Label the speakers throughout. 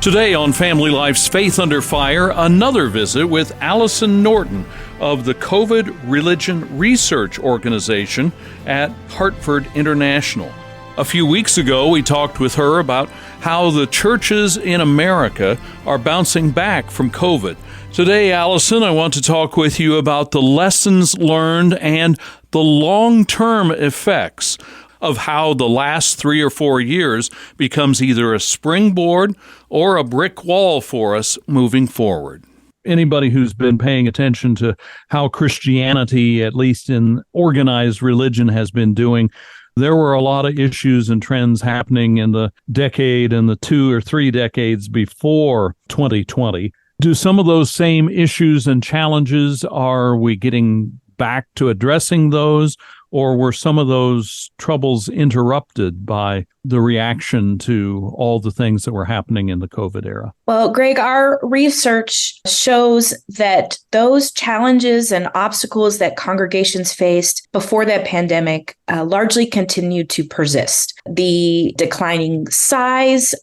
Speaker 1: Today on Family Life's Faith Under Fire, another visit with Allison Norton of the COVID Religion Research Organization at Hartford International. A few weeks ago, we talked with her about how the churches in America are bouncing back from COVID. Today, Allison, I want to talk with you about the lessons learned and the long-term effects of how the last 3 or 4 years becomes either a springboard or a brick wall for us moving forward. Anybody who's been paying attention to how Christianity, at least in organized religion, has been doing, there were a lot of issues and trends happening in the decade and the 2 or 3 decades before 2020. Do some of those same issues and challenges, are we getting back to addressing those? Or were some of those troubles interrupted by the reaction to all the things that were happening in the COVID era?
Speaker 2: Well, Greg, our research shows that those challenges and obstacles that congregations faced before the pandemic largely continued to persist. The declining size,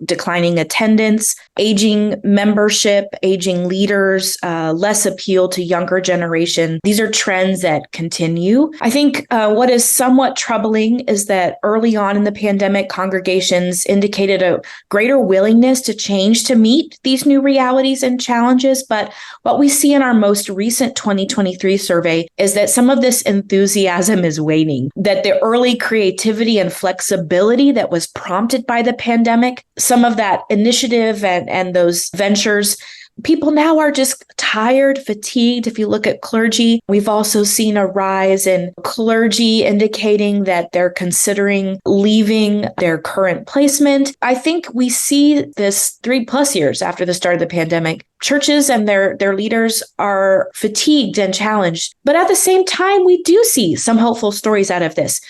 Speaker 2: declining attendance, aging membership, aging leaders, less appeal to younger generation. These are trends that continue. I think what is somewhat troubling is that early on in the pandemic, congregations indicated a greater willingness to change to meet these new realities and challenges. But what we see in our most recent 2023 survey is that some of this enthusiasm is waning, that the early creativity and flexibility that was prompted by the pandemic, some of that initiative and those ventures, people now are just tired, fatigued. If you look at clergy, we've also seen a rise in clergy indicating that they're considering leaving their current placement. I think we see this 3+ years after the start of the pandemic. Churches and their leaders are fatigued and challenged. But at the same time, we do see some hopeful stories out of this.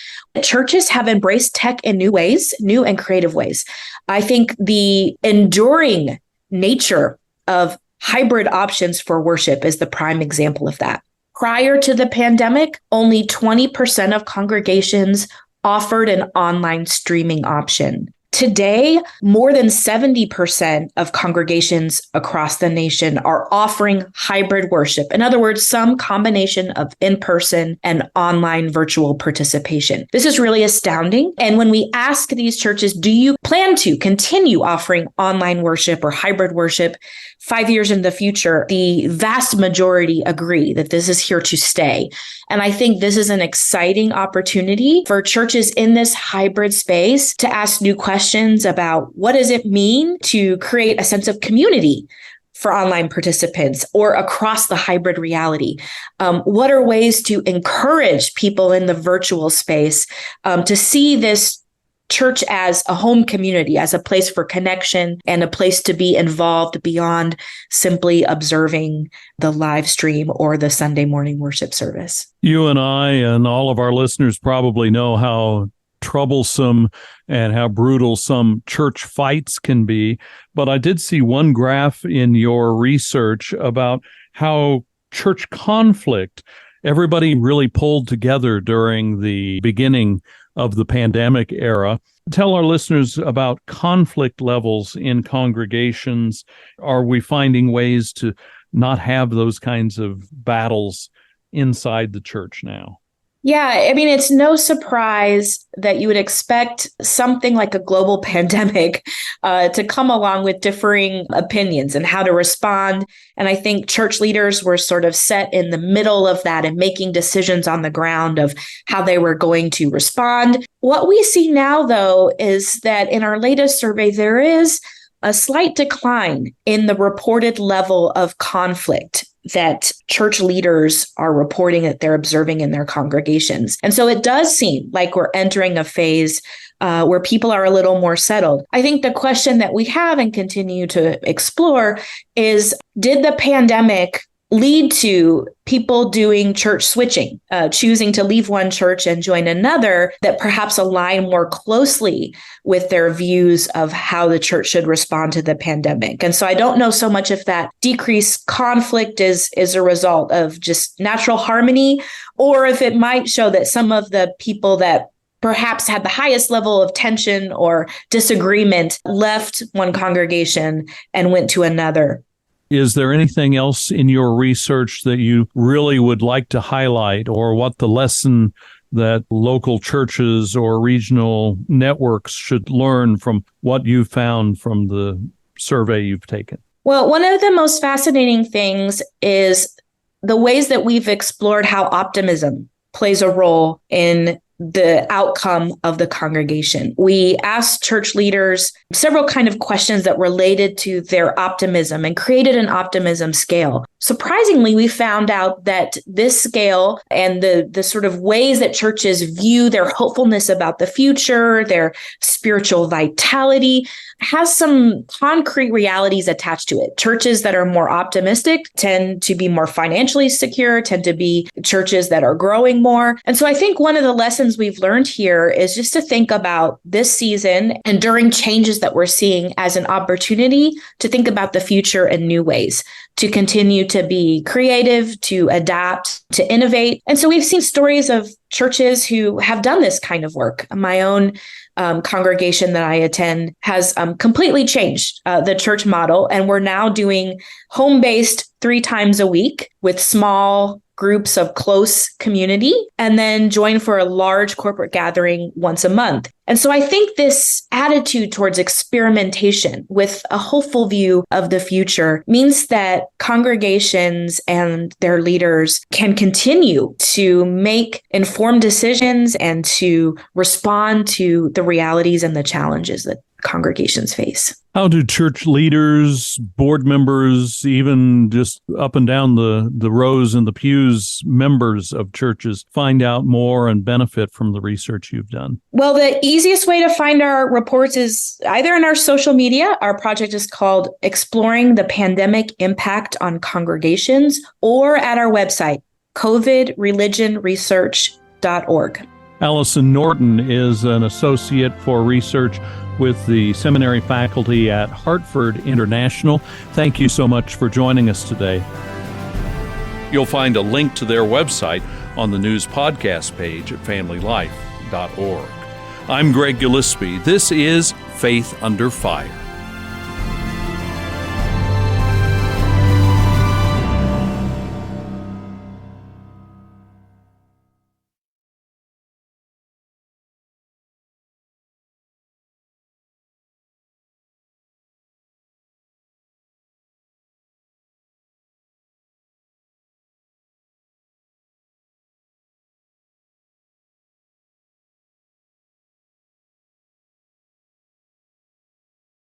Speaker 2: Churches have embraced tech in new ways, new and creative ways. I think the enduring nature of hybrid options for worship is the prime example of that. Prior to the pandemic, only 20% of congregations offered an online streaming option. Today, more than 70% of congregations across the nation are offering hybrid worship. In other words, some combination of in-person and online virtual participation. This is really astounding. And when we ask these churches, do you plan to continue offering online worship or hybrid worship 5 years in the future? The vast majority agree that this is here to stay. And I think this is an exciting opportunity for churches in this hybrid space to ask new questions about what does it mean to create a sense of community for online participants or across the hybrid reality. What are ways to encourage people in the virtual space to see this church as a home community, as a place for connection and a place to be involved beyond simply observing the live stream or the Sunday morning worship service.
Speaker 1: You and I and all of our listeners probably know how troublesome and how brutal some church fights can be. But I did see one graph in your research about how church conflict, everybody really pulled together during the beginning of the pandemic era. Tell our listeners about conflict levels in congregations. Are we finding ways to not have those kinds of battles inside the church now?
Speaker 2: Yeah, I mean, it's no surprise that you would expect something like a global pandemic to come along with differing opinions and how to respond. And I think church leaders were sort of set in the middle of that and making decisions on the ground of how they were going to respond. What we see now, though, is that in our latest survey, there is a slight decline in the reported level of conflict that church leaders are reporting that they're observing in their congregations. And so it does seem like we're entering a phase where people are a little more settled. I think the question that we have and continue to explore is, did the pandemic lead to people doing church switching, choosing to leave one church and join another that perhaps align more closely with their views of how the church should respond to the pandemic? And so I don't know so much if that decreased conflict is a result of just natural harmony, or if it might show that some of the people that perhaps had the highest level of tension or disagreement left one congregation and went to another.
Speaker 1: Is there anything else in your research that you really would like to highlight, or what the lesson that local churches or regional networks should learn from what you found from the survey you've taken?
Speaker 2: Well, one of the most fascinating things is the ways that we've explored how optimism plays a role in the outcome of the congregation. We asked church leaders several kind of questions that related to their optimism and created an optimism scale. Surprisingly, we found out that this scale and the sort of ways that churches view their hopefulness about the future, their spiritual vitality, has some concrete realities attached to it. Churches that are more optimistic tend to be more financially secure, tend to be churches that are growing more. And so I think one of the lessons we've learned here is just to think about this season and during changes that we're seeing as an opportunity to think about the future in new ways, to continue to be creative, to adapt, to innovate. And so we've seen stories of churches who have done this kind of work. My own congregation that I attend has completely changed the church model. And we're now doing home-based 3 times a week with small groups of close community, and then join for a large corporate gathering once a month. And so I think this attitude towards experimentation with a hopeful view of the future means that congregations and their leaders can continue to make informed decisions and to respond to the realities and the challenges that congregations face.
Speaker 1: How do church leaders, board members, even just up and down the rows and the pews, members of churches find out more and benefit from the research you've done?
Speaker 2: Well, the easiest way to find our reports is either in our social media. Our project is called Exploring the Pandemic Impact on Congregations, or at our website, covidreligionresearch.org.
Speaker 1: Allison Norton is an associate for research with the seminary faculty at Hartford International. Thank you so much for joining us today. You'll find a link to their website on the news podcast page at familylife.org. I'm Greg Gillespie. This is Faith Under Fire.